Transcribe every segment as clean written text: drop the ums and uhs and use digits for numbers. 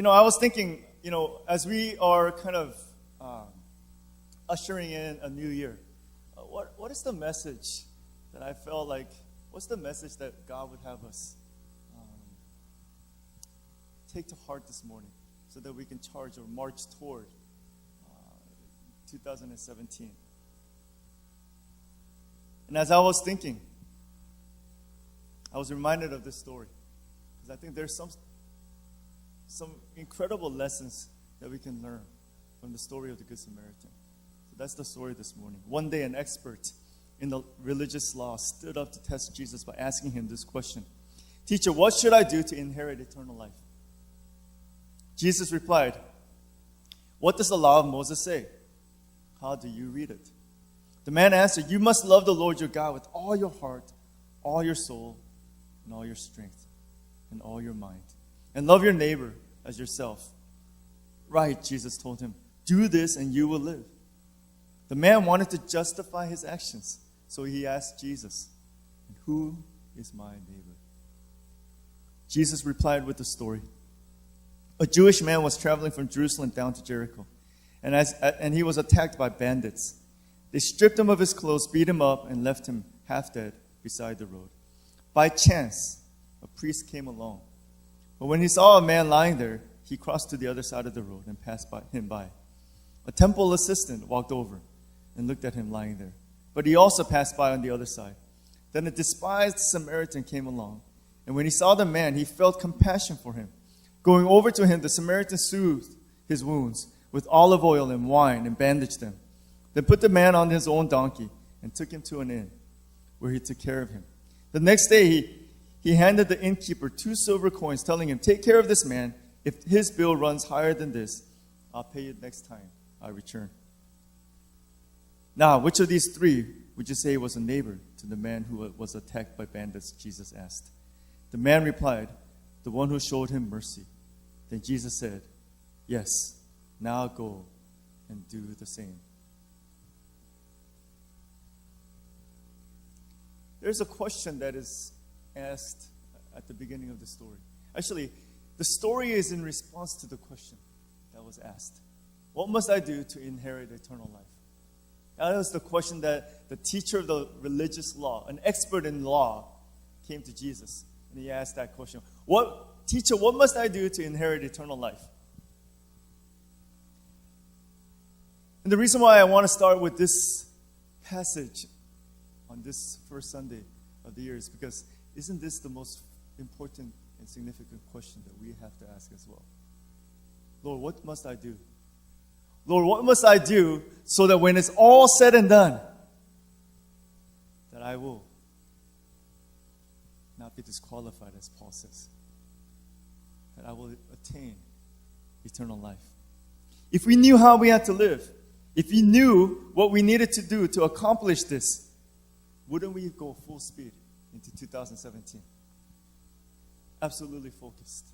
I was thinking, as we are kind of ushering in a new year, what is the message that I felt like, what's the message that God would have us take to heart this morning so that we can charge or march toward 2017? And as I was thinking, I was reminded of this story, because I think there's some incredible lessons that we can learn from the story of the Good Samaritan. So that's the story this morning. One day, an expert in the religious law stood up to test Jesus by asking him this question: "Teacher, what should I do to inherit eternal life?" Jesus replied, "What does the law of Moses say? How do you read it?" The man answered, "You must love the Lord your God with all your heart, all your soul, and all your strength, and all your mind, and love your neighbor as yourself." "Right," Jesus told him. "Do this and you will live." The man wanted to justify his actions, so he asked Jesus, "And who is my neighbor?" Jesus replied with the story. A Jewish man was traveling from Jerusalem down to Jericho, and he was attacked by bandits. They stripped him of his clothes, beat him up, and left him half dead beside the road. By chance, a priest came along. But when he saw a man lying there, he crossed to the other side of the road and passed him by. A temple assistant walked over and looked at him lying there, but he also passed by on the other side. Then a despised Samaritan came along, and when he saw the man, he felt compassion for him. Going over to him, the Samaritan soothed his wounds with olive oil and wine and bandaged them. Then put the man on his own donkey and took him to an inn, where he took care of him. The next day, he handed the innkeeper 2 silver coins, telling him, "Take care of this man. If his bill runs higher than this, I'll pay you next time I return." Now, which of these 3 would you say was a neighbor to the man who was attacked by bandits? Jesus asked. The man replied, "The one who showed him mercy." Then Jesus said, "Yes, now go and do the same." There's a question that is asked at the beginning of the story. Actually, the story is in response to the question that was asked. What must I do to inherit eternal life? That was the question that the teacher of the religious law, an expert in law, came to Jesus. And he asked that question. Teacher, what must I do to inherit eternal life? And the reason why I want to start with this passage on this first Sunday of the year is because isn't this the most important and significant question that we have to ask as well? Lord, what must I do? Lord, what must I do so that when it's all said and done, that I will not be disqualified, as Paul says, that I will attain eternal life? If we knew how we had to live, if we knew what we needed to do to accomplish this, wouldn't we go full speed into 2017? Absolutely focused.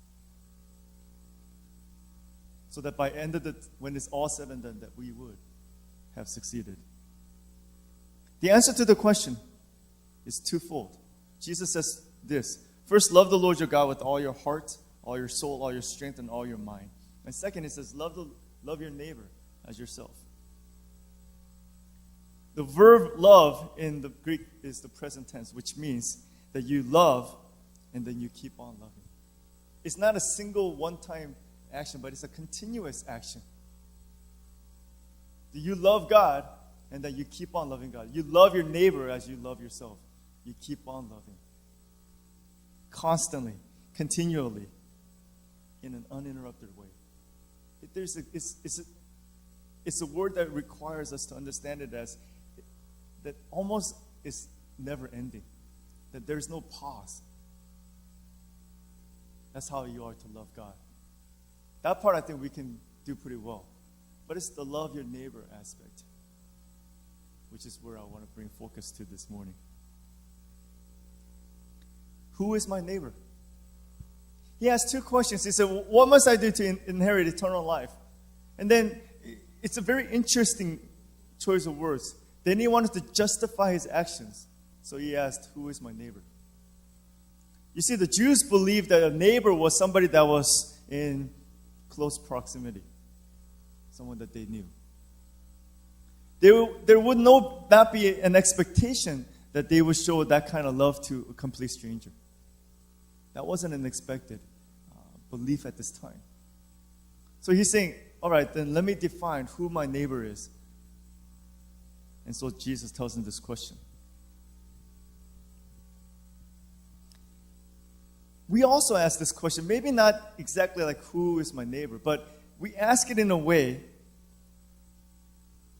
So that by end of when it's all said and done, that we would have succeeded. The answer to the question is twofold. Jesus says this: first, love the Lord your God with all your heart, all your soul, all your strength, and all your mind. And second, it says, love your neighbor as yourself. The verb love in the Greek is the present tense, which means that you love and then you keep on loving. It's not a single one-time action, but it's a continuous action. You love God and then you keep on loving God. You love your neighbor as you love yourself. You keep on loving. Constantly, continually, in an uninterrupted way. It's a word that requires us to understand it as that almost is never ending. That there's no pause. That's how you are to love God. That part I think we can do pretty well. But it's the love your neighbor aspect, which is where I want to bring focus to this morning. Who is my neighbor? He asked 2 questions. He said, what must I do to inherit eternal life? And then it's a very interesting choice of words. Then he wanted to justify his actions. So he asked, who is my neighbor? You see, the Jews believed that a neighbor was somebody that was in close proximity, someone that they knew. There would not be an expectation that they would show that kind of love to a complete stranger. That wasn't an expected belief at this time. So he's saying, all right, then let me define who my neighbor is. And so Jesus tells him this question. We also ask this question, maybe not exactly like who is my neighbor, but we ask it in a way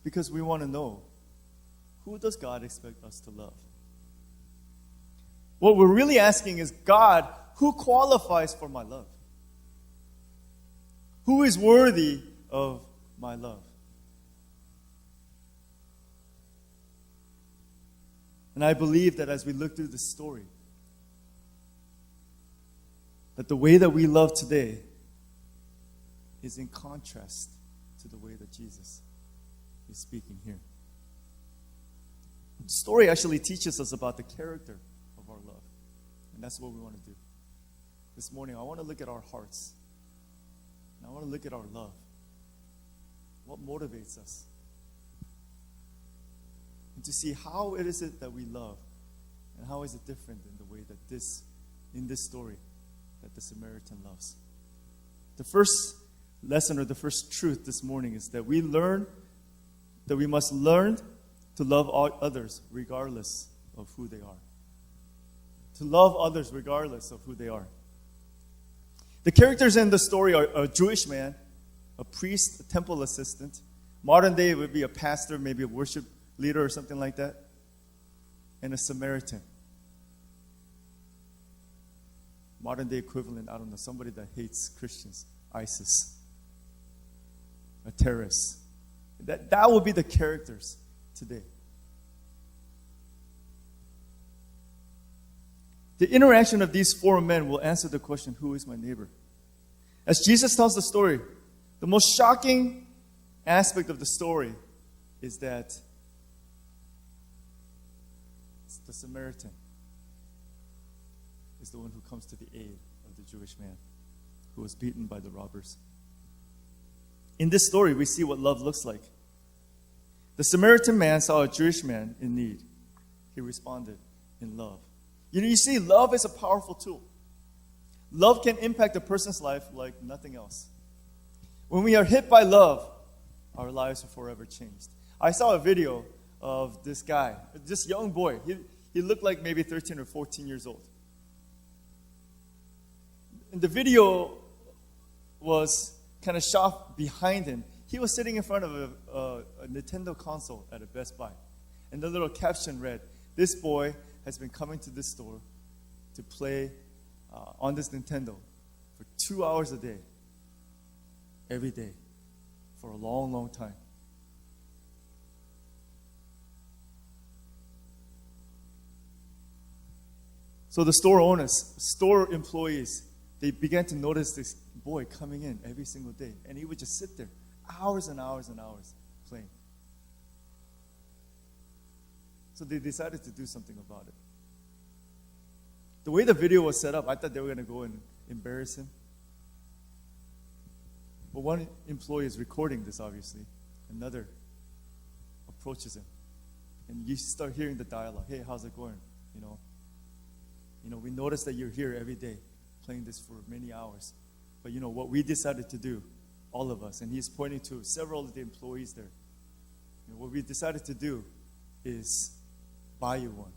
because we want to know, who does God expect us to love? What we're really asking is, God, who qualifies for my love? Who is worthy of my love? And I believe that as we look through this story, that the way that we love today is in contrast to the way that Jesus is speaking here. The story actually teaches us about the character of our love. And that's what we want to do. This morning, I want to look at our hearts. And I want to look at our love. What motivates us? And to see how it is it that we love. And how is it different in the way that in this story, that the Samaritan loves. The first lesson or the first truth this morning is that we must learn to love others regardless of who they are. To love others regardless of who they are. The characters in the story are a Jewish man, a priest, a temple assistant. Modern day it would be a pastor, maybe a worship leader or something like that. And a Samaritan. Modern day equivalent, I don't know, somebody that hates Christians, ISIS, a terrorist. That would be the characters today. The interaction of these four men will answer the question, who is my neighbor? As Jesus tells the story, the most shocking aspect of the story is that the Samaritan is the one who comes to the aid of the Jewish man who was beaten by the robbers. In this story, we see what love looks like. The Samaritan man saw a Jewish man in need. He responded in love. You see, love is a powerful tool. Love can impact a person's life like nothing else. When we are hit by love, our lives are forever changed. I saw a video of this guy, this young boy. He looked like maybe 13 or 14 years old. And the video was kind of shot behind him. He was sitting in front of a Nintendo console at a Best Buy. And the little caption read, "This boy has been coming to this store to play on this Nintendo for 2 hours a day, every day, for a long, long time." So the store owners, store employees, they began to notice this boy coming in every single day. And he would just sit there hours and hours and hours playing. So they decided to do something about it. The way the video was set up, I thought they were going to go and embarrass him. But one employee is recording this, obviously. Another approaches him. And you start hearing the dialogue. "Hey, how's it going? We noticed that you're here every day playing this for many hours. But what we decided to do, all of us," and he's pointing to several of the employees there. What we decided to do is buy you one.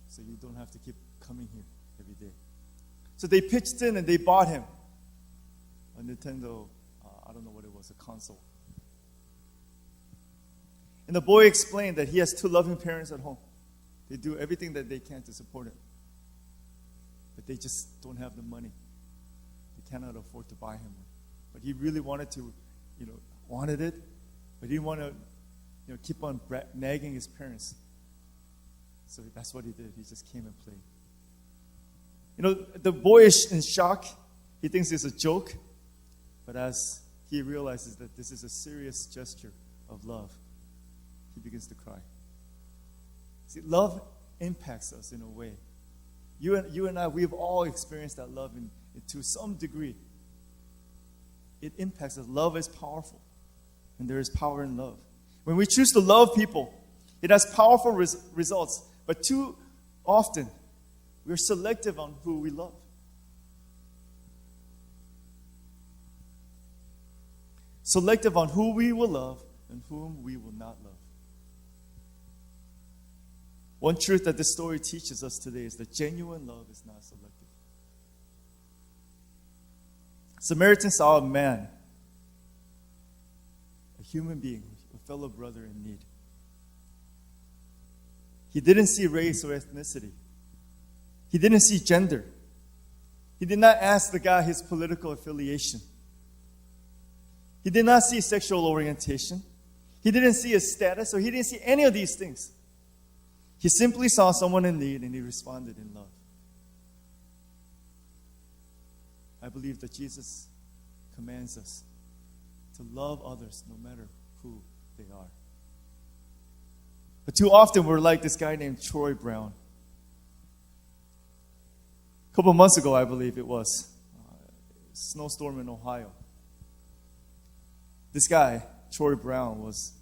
So you don't have to keep coming here every day. So they pitched in and they bought him a Nintendo, I don't know what it was, a console. And the boy explained that he has two loving parents at home. They do everything that they can to support him. But they just don't have the money. They cannot afford to buy him one. But he really wanted to, wanted it. But he didn't want to, keep on nagging his parents. So that's what he did. He just came and played. The boy is in shock. He thinks it's a joke. But as he realizes that this is a serious gesture of love, he begins to cry. See, love impacts us in a way. You and I, we've all experienced that love to some degree. it impacts us. Love is powerful, and there is power in love. When we choose to love people, it has powerful results, but too often we're selective on who we love. Selective on who we will love and whom we will not love. One truth that this story teaches us today is that genuine love is not selective. Samaritan saw a man, a human being, a fellow brother in need. He didn't see race or ethnicity. He didn't see gender. He did not ask the guy his political affiliation. He did not see sexual orientation. He didn't see his status, or he didn't see any of these things. He simply saw someone in need and he responded in love. I believe that Jesus commands us to love others no matter who they are. But too often we're like this guy named Troy Brown. A couple months ago, I believe it was, snowstorm in Ohio. This guy, Troy Brown, was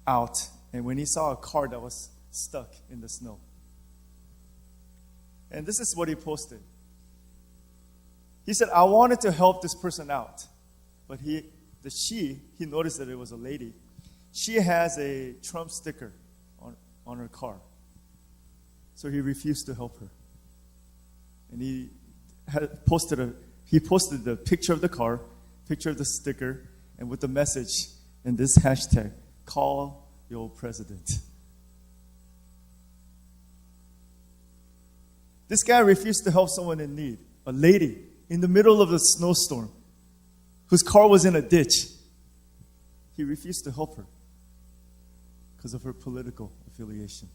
out, and when he saw a car that was stuck in the snow, and this is what he posted. He said, I wanted to help this person out, but he noticed that it was a lady. She has a Trump sticker on her car, so he refused to help her. And he posted the picture of the car, picture of the sticker, and with the message and this hashtag, call your president. This guy refused to help someone in need, a lady in the middle of the snowstorm whose car was in a ditch. He refused to help her because of her political affiliation.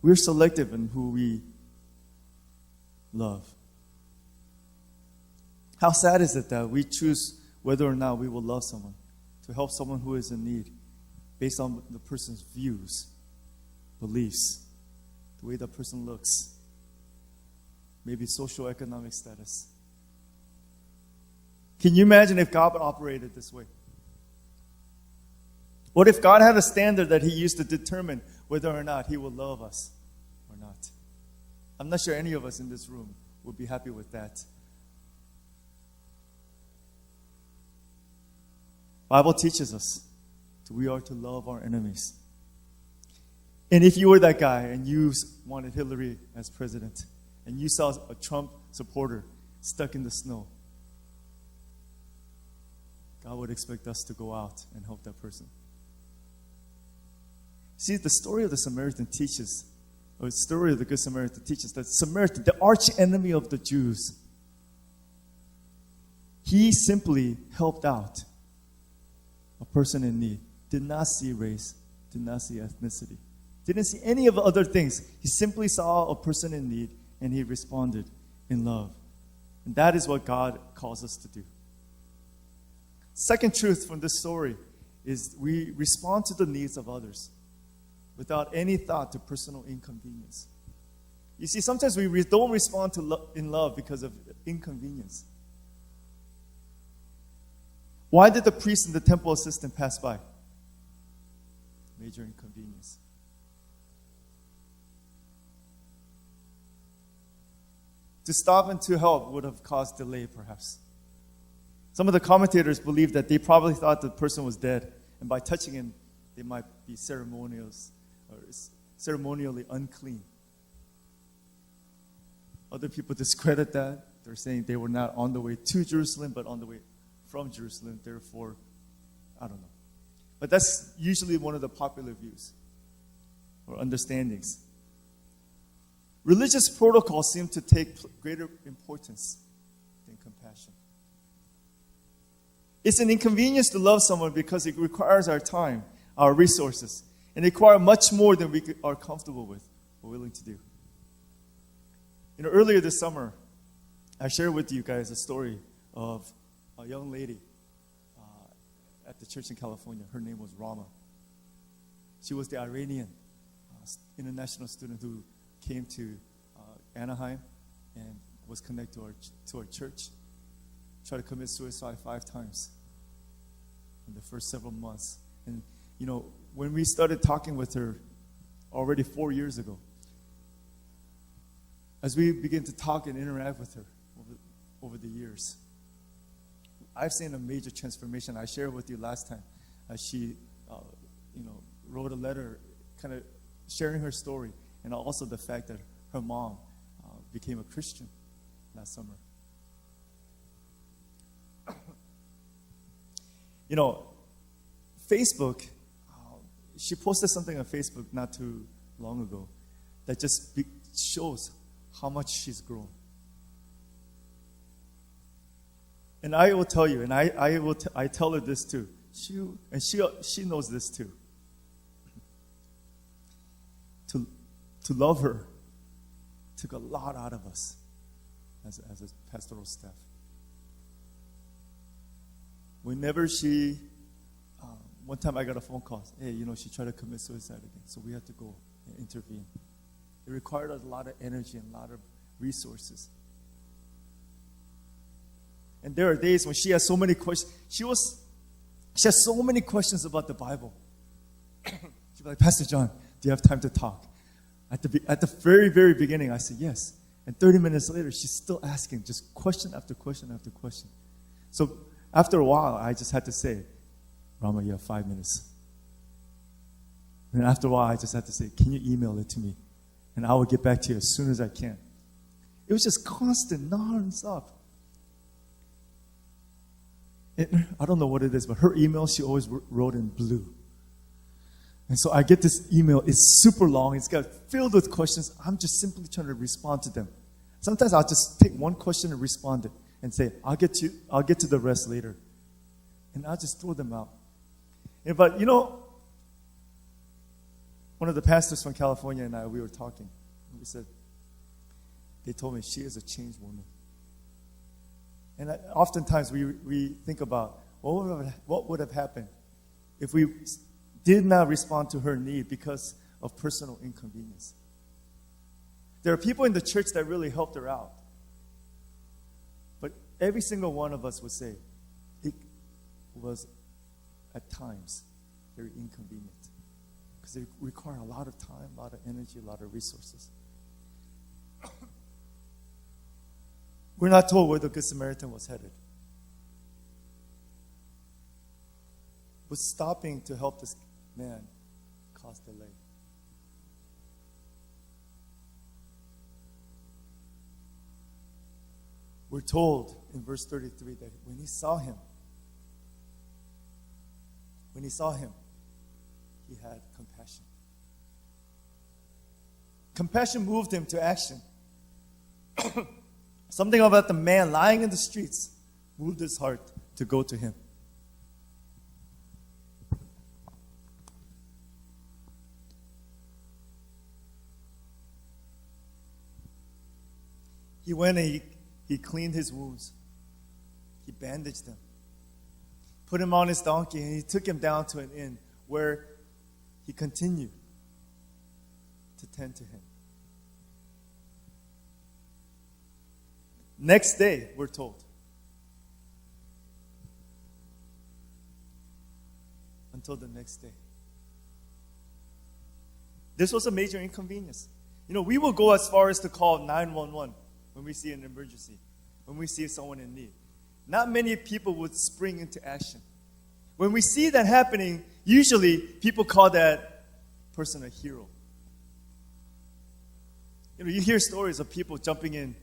We're selective in who we love. How sad is it that we choose whether or not we will love someone, to help someone who is in need, based on the person's views, beliefs, the way that person looks, maybe socioeconomic status. Can you imagine if God operated this way? What if God had a standard that He used to determine whether or not He will love us or not? I'm not sure any of us in this room would be happy with that. Bible teaches us that we are to love our enemies. And if you were that guy and you wanted Hillary as president, and you saw a Trump supporter stuck in the snow, God would expect us to go out and help that person. See, the story of the Samaritan teaches, or the story of the Good Samaritan teaches that Samaritan, the arch enemy of the Jews, he simply helped out a person in need. Did not see race, did not see ethnicity, didn't see any of the other things. He simply saw a person in need and he responded in love. And that is what God calls us to do. Second truth from this story is we respond to the needs of others without any thought to personal inconvenience. You see, sometimes we don't respond in love because of inconvenience. Why did the priest and the temple assistant pass by? Major inconvenience. To stop and to help would have caused delay, perhaps. Some of the commentators believe that they probably thought the person was dead, and by touching him, they might be ceremonially unclean. Other people discredit that. They're saying they were not on the way to Jerusalem, but on the way from Jerusalem. Therefore, I don't know. But that's usually one of the popular views or understandings. Religious protocols seem to take greater importance than compassion. It's an inconvenience to love someone because it requires our time, our resources, and it requires much more than we are comfortable with or willing to do. Earlier this summer, I shared with you guys a story of a young lady at the church in California. Her name was Rama. She was the Iranian international student who came to Anaheim and was connected to our church. tried to commit suicide 5 times in the first several months. And, when we started talking with her already 4 years ago, as we begin to talk and interact with her over the years, I've seen a major transformation. I shared with you last time. She, wrote a letter kind of sharing her story, and also the fact that her mom became a Christian last summer. Facebook, she posted something on Facebook not too long ago that just shows how much she's grown. And I will tell you, and I tell her this too. She knows this too. To love her took a lot out of us as a pastoral staff. Whenever she, one time I got a phone call. Hey, she tried to commit suicide again, so we had to go and intervene. It required us a lot of energy and a lot of resources. And there are days when she has so many questions. She has so many questions about the Bible. She'd be like, Pastor John, do you have time to talk? At the very, very beginning, I said yes. And 30 minutes later, she's still asking just question after question after question. So after a while, I just had to say, Rama, you have 5 minutes. And after a while, I just had to say, can you email it to me? And I will get back to you as soon as I can. It was just constant, non-stop. I don't know what it is, but her email, she always wrote in blue. And so I get this email. It's super long. It's got filled with questions. I'm just simply trying to respond to them. Sometimes I'll just take one question and respond it and say, I'll get to the rest later. And I'll just throw them out. But one of the pastors from California and I, we were talking. We said, they told me she is a changed woman. And oftentimes we think about what would have happened if we did not respond to her need because of personal inconvenience. There are people in the church that really helped her out. But every single one of us would say it was at times very inconvenient because it required a lot of time, a lot of energy, a lot of resources. We're not told where the Good Samaritan was headed. But stopping to help this man caused delay. We're told in verse 33 that when he saw him, he had compassion. Compassion moved him to action. Something about the man lying in the streets moved his heart to go to him. He went and he cleaned his wounds. He bandaged them. Put him on his donkey, and he took him down to an inn where he continued to tend to him. Next day, we're told. Until the next day. This was a major inconvenience. We will go as far as to call 911 when we see an emergency, when we see someone in need. Not many people would spring into action. When we see that happening, usually people call that person a hero. You hear stories of people jumping in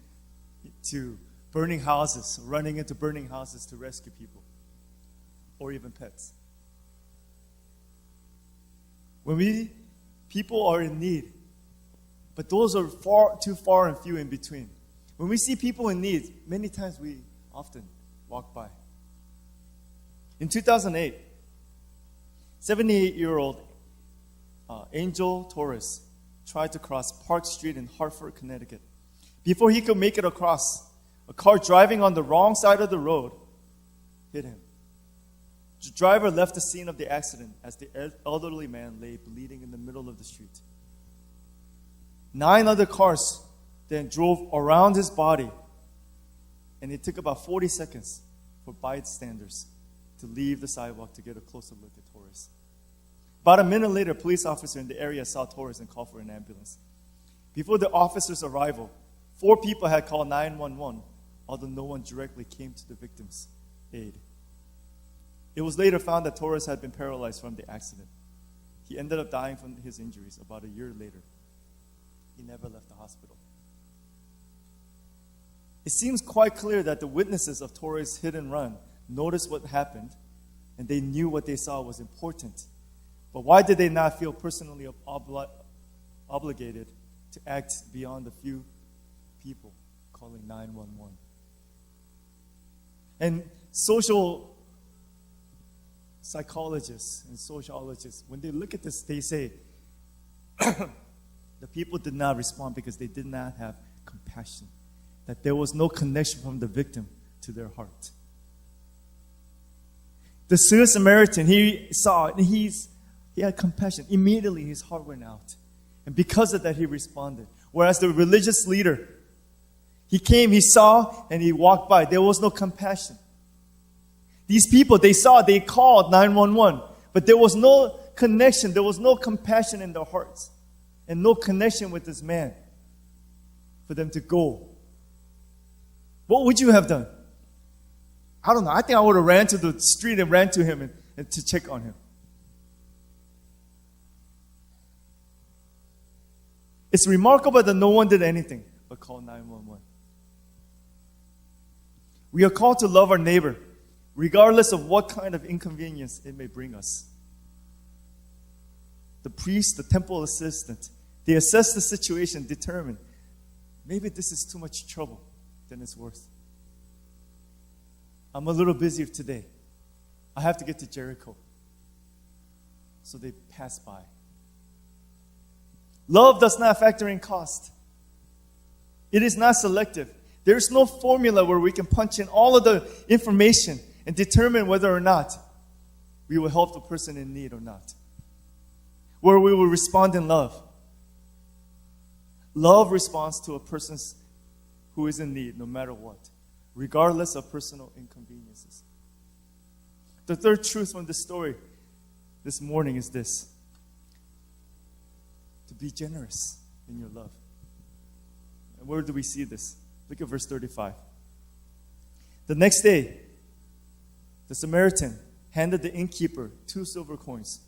to burning houses, running into burning houses to rescue people, or even pets. When people are in need, but those are too far and few in between. When we see people in need, many times we often walk by. In 2008, 78-year-old Angel Torres tried to cross Park Street in Hartford, Connecticut. Before he could make it across, a car driving on the wrong side of the road hit him. The driver left the scene of the accident as the elderly man lay bleeding in the middle of the street. 9 other cars then drove around his body, and it took about 40 seconds for bystanders to leave the sidewalk to get a closer look at Torres. About a minute later, a police officer in the area saw Torres and called for an ambulance. Before the officer's arrival, 4 people had called 911, although no one directly came to the victim's aid. It was later found that Torres had been paralyzed from the accident. He ended up dying from his injuries about a year later. He never left the hospital. It seems quite clear that the witnesses of Torres' hit and run noticed what happened, and they knew what they saw was important. But why did they not feel personally obligated to act beyond the few people calling 911? And social psychologists and sociologists, when they look at this, they say the people did not respond because they did not have compassion, that there was no connection from the victim to their heart. The Samaritan, he saw it, and he had compassion. Immediately his heart went out. And because of that, he responded. Whereas the religious leader, he came, he saw, and he walked by. There was no compassion. These people, they saw, they called 911, but there was no connection. There was no compassion in their hearts, and no connection with this man for them to go. What would you have done? I don't know. I think I would have ran to the street and ran to him and to check on him. It's remarkable that no one did anything but call 911. We are called to love our neighbor, regardless of what kind of inconvenience it may bring us. The priest, the temple assistant, they assess the situation, determine, maybe this is too much trouble than it's worth. I'm a little busy today. I have to get to Jericho. So they pass by. Love does not factor in cost. It is not selective. There's no formula where we can punch in all of the information and determine whether or not we will help the person in need or not. Where we will respond in love. Love responds to a person who is in need no matter what, regardless of personal inconveniences. The third truth from this story this morning is this: to be generous in your love. And where do we see this? Look at verse 35. The next day, the Samaritan handed the innkeeper 2 silver coins,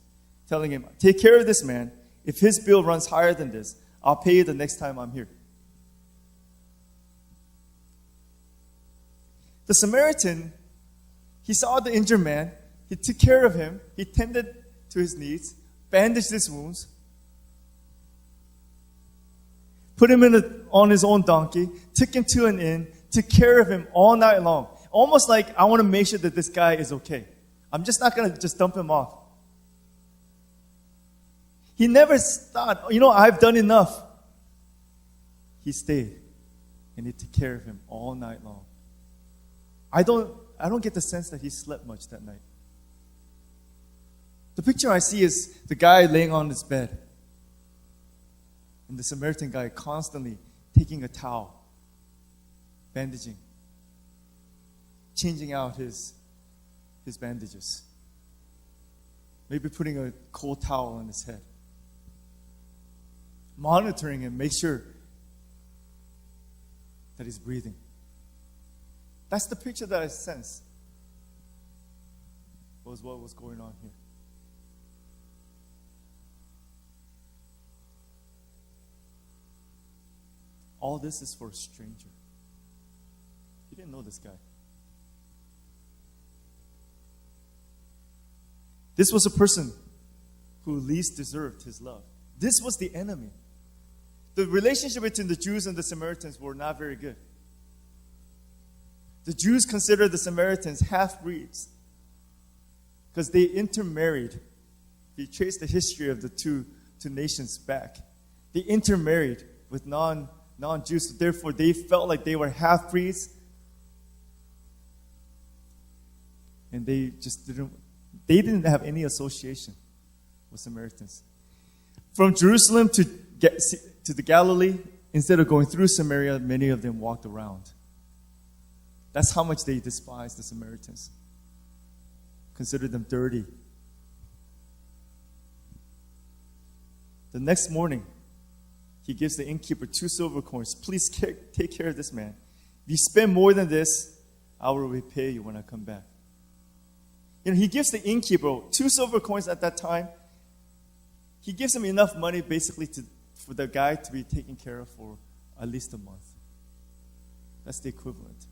telling him, "Take care of this man. If his bill runs higher than this, I'll pay you the next time I'm here." The Samaritan, he saw the injured man. He took care of him. He tended to his needs, bandaged his wounds, put him on his own donkey, took him to an inn, took care of him all night long. Almost like, I want to make sure that this guy is okay. I'm just not going to just dump him off. He never thought, I've done enough. He stayed, and he took care of him all night long. I don't get the sense that he slept much that night. The picture I see is the guy laying on his bed, and the Samaritan guy constantly taking a towel, bandaging, changing out his bandages, maybe putting a cold towel on his head, monitoring him, make sure that he's breathing. That's the picture that I sense was what was going on here. All this is for a stranger. He didn't know this guy. This was a person who least deserved his love. This was the enemy. The relationship between the Jews and the Samaritans were not very good. The Jews considered the Samaritans half-breeds because they intermarried. If you trace the history of the two nations back, they intermarried with non-Jews. Therefore, they felt like they were half-breeds, and they didn't have any association with Samaritans. From Jerusalem to the Galilee, instead of going through Samaria, many of them walked around. That's how much they despise the Samaritans. Consider them dirty. The next morning, he gives the innkeeper 2 silver coins. Please take care of this man. If you spend more than this, I will repay you when I come back. He gives the innkeeper 2 silver coins at that time. He gives him enough money basically for the guy to be taken care of for at least a month. That's the equivalent.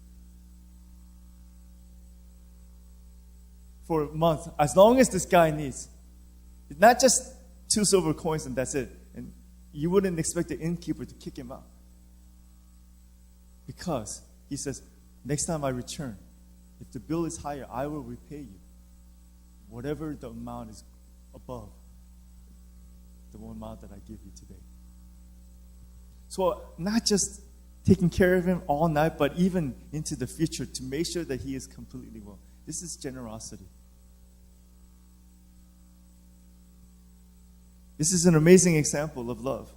For a month, as long as this guy needs. It's not just 2 silver coins and that's it. And you wouldn't expect the innkeeper to kick him out. Because he says, next time I return, if the bill is higher, I will repay you. Whatever the amount is above the one amount that I give you today. So not just taking care of him all night, but even into the future to make sure that he is completely well. This is generosity. This is an amazing example of love.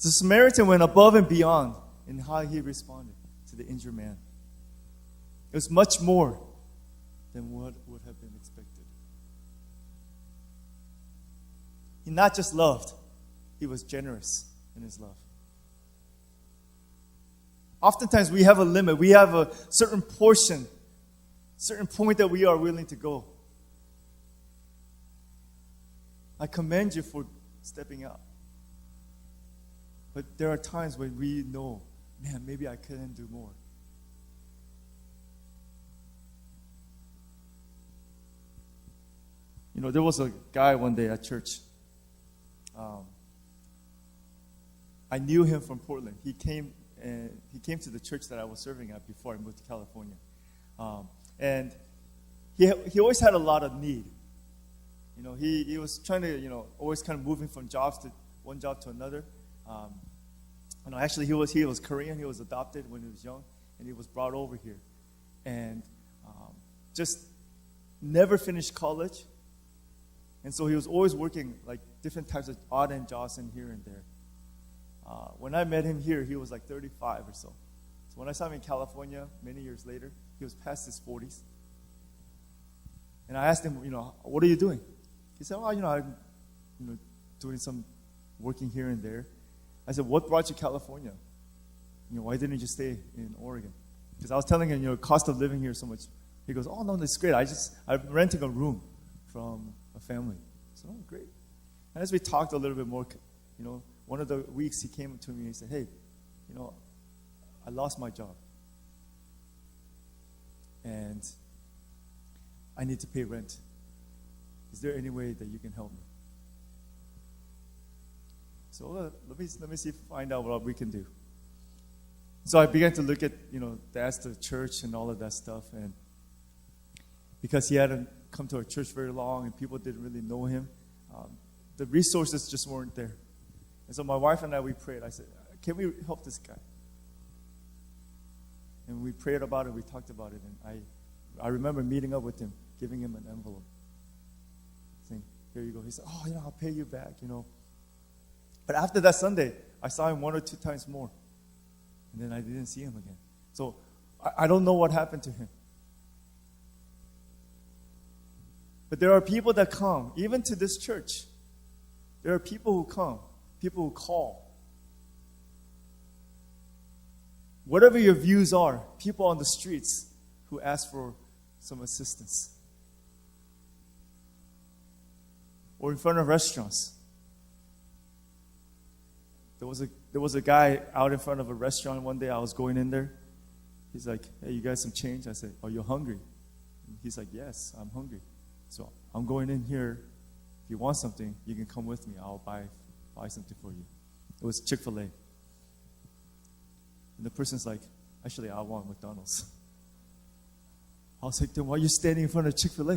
The Samaritan went above and beyond in how he responded to the injured man. It was much more than what would have been expected. He not just loved, he was generous in his love. Oftentimes we have a limit. We have a certain portion, certain point that we are willing to go. I commend you for stepping out. But there are times when we know, man, maybe I couldn't do more. There was a guy one day at church. I knew him from Portland. He came to the church that I was serving at before I moved to California. And he always had a lot of need. He was trying to, always kind of moving from one job to another. Actually, he was Korean. He was adopted when he was young, and he was brought over here. And just never finished college. And so he was always working like different types of odd end jobs in here and there. When I met him here, he was like 35 or so. So when I saw him in California many years later, he was past his 40s. And I asked him, what are you doing? He said, I'm doing some working here and there. I said, what brought you to California? Why didn't you just stay in Oregon? Because I was telling him, cost of living here is so much. He goes, oh, no, that's great. I'm renting a room from a family. I said, oh, great. And as we talked a little bit more, one of the weeks he came to me and he said, hey, I lost my job. And I need to pay rent. Is there any way that you can help me? So let me see if find out what we can do. So I began to look at, ask the church and all of that stuff. And because he hadn't come to our church very long and people didn't really know him, the resources just weren't there. And so my wife and I, we prayed. I said, can we help this guy? And we prayed about it. We talked about it. And I remember meeting up with him, giving him an envelope. Saying, here you go. He said, oh, I'll pay you back, But after that Sunday, I saw him 1 or 2 times more. And then I didn't see him again. So I don't know what happened to him. But there are people that come, even to this church. There are people who come, people who call. Whatever your views are, people on the streets who ask for some assistance. Or in front of restaurants. There was a guy out in front of a restaurant one day. I was going in there. He's like, hey, you guys some change? I said, are you hungry? And he's like, yes, I'm hungry. So I'm going in here. If you want something, you can come with me. I'll buy something for you. It was Chick-fil-A. And the person's like, actually, I want McDonald's. I was like, then why are you standing in front of Chick-fil-A?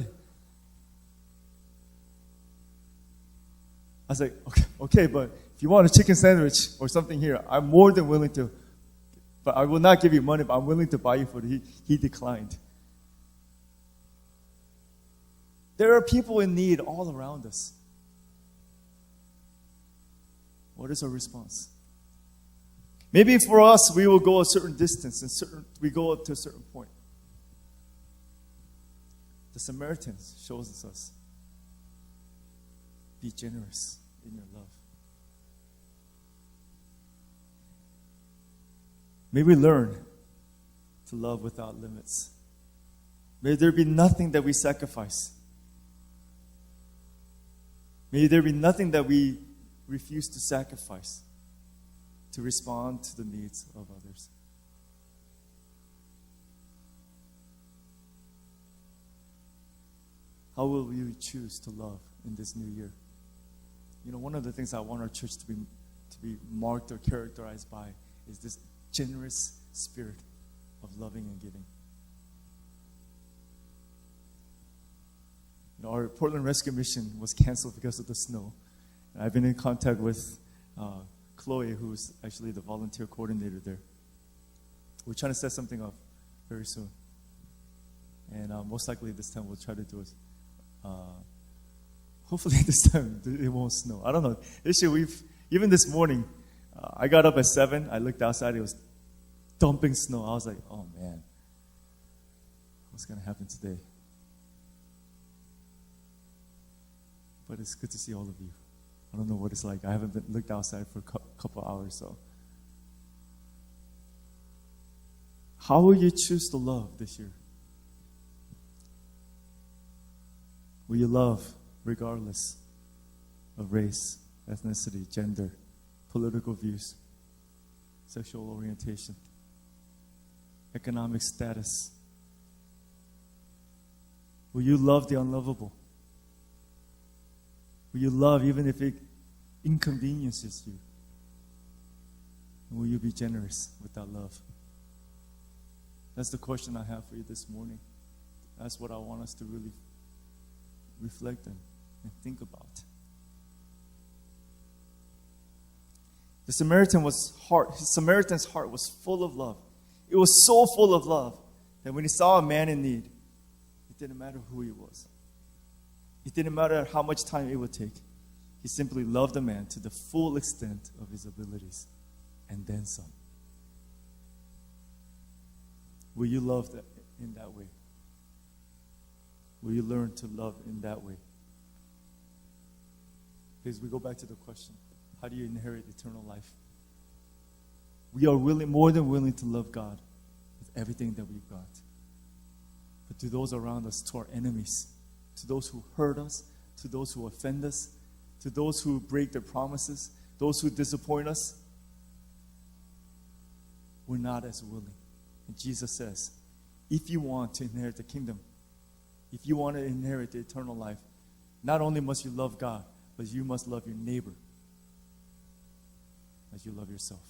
I was like, okay, but if you want a chicken sandwich or something here, I'm more than willing to. But I will not give you money, but I'm willing to buy you for it. He declined. There are people in need all around us. What is our response? Maybe for us, we will go a certain distance and we go up to a certain point. The Samaritan shows us, be generous in your love. May we learn to love without limits. May there be nothing that we sacrifice. May there be nothing that we refuse to sacrifice to respond to the needs of others. How will you choose to love in this new year? You know, one of the things I want our church to be marked or characterized by is this generous spirit of loving and giving. You know, our Portland Rescue Mission was canceled because of the snow. And I've been in contact with Chloe, who's actually the volunteer coordinator there. We're trying to set something up very soon. And most likely this time we'll try to do it. Hopefully this time it won't snow. I don't know. This year even this morning, I got up at 7. I looked outside. It was dumping snow. I was like, oh man, what's going to happen today? But it's good to see all of you. I don't know what it's like. I haven't looked outside for a couple hours. So, how will you choose to love this year? Will you love regardless of race, ethnicity, gender, political views, sexual orientation, economic status? Will you love the unlovable? Will you love even if it inconveniences you? And will you be generous with that love? That's the question I have for you this morning. That's what I want us to really reflect on and think about. His Samaritan's heart was full of love. It was so full of love that when he saw a man in need, it didn't matter who he was. It didn't matter how much time it would take. He simply loved the man to the full extent of his abilities and then some. Will you love that in that way? Will you learn to love in that way? Because we go back to the question, how do you inherit eternal life? We are more than willing to love God with everything that we've got. But to those around us, to our enemies, to those who hurt us, to those who offend us, to those who break their promises, those who disappoint us, we're not as willing. And Jesus says, if you want to inherit the kingdom, if you want to inherit the eternal life, not only must you love God, but you must love your neighbor as you love yourself.